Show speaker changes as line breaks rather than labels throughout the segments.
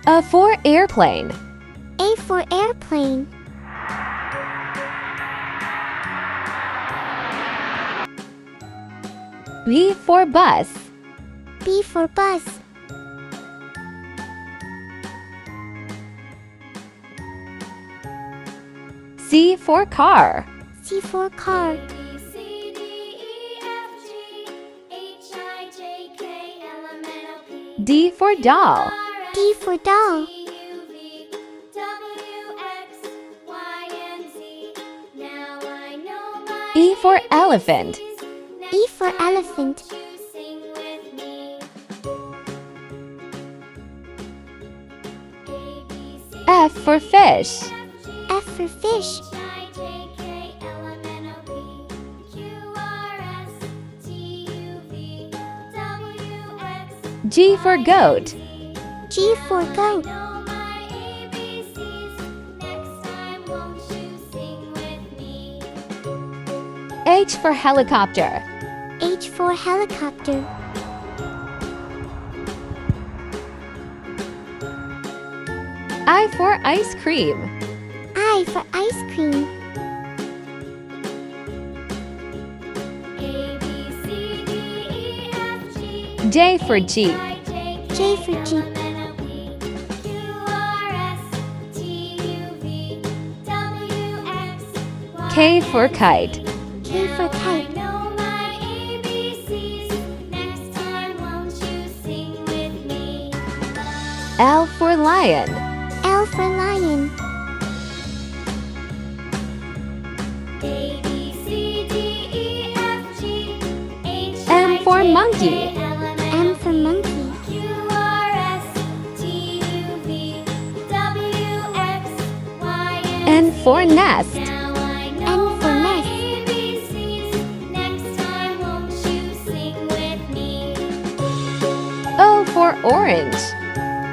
A for airplane.
A for airplane.
B for bus.
B for bus.
C for car.
C for car.
D for doll.
D for doll.
E for elephant.
E for elephant.
F for fish.
F for fish.
G for goat.
G for goat.
H for helicopter.
H for helicopter.
I for ice cream.
I for ice cream.
J for jeep.
J for jeep.
K for kite.
K for kite.
L for lion.
L for lion.
M for monkey.
M for monkey.
N for nest.
N for nest.
O for orange.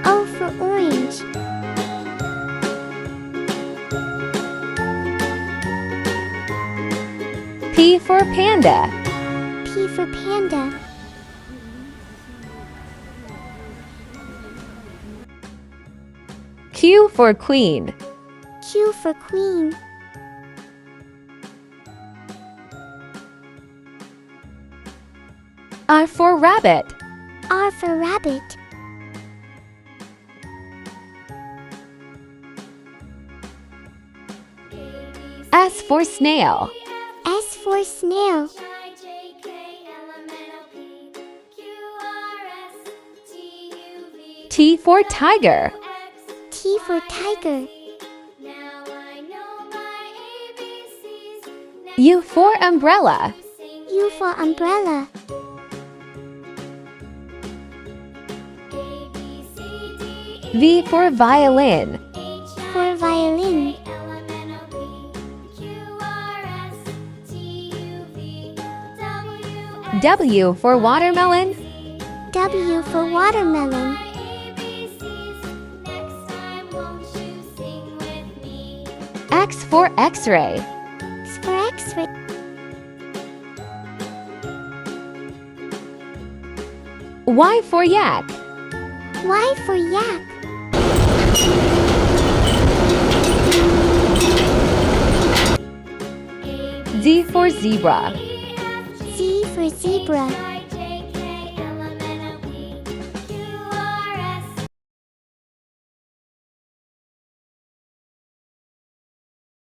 O for orange.
P for panda.
P for panda.
Q for queen.
Q for queen.
R for rabbit.
R for rabbit.
S for snail.
S for snail.
T for tiger.
T for tiger.
U for umbrella.
U for umbrella.
V for violin.
For violin.
W for watermelon.
W for watermelon.
X for x-ray.
X for X-ray.
Y for yak.
Y for yak.
Z for zebra.
Z for zebra.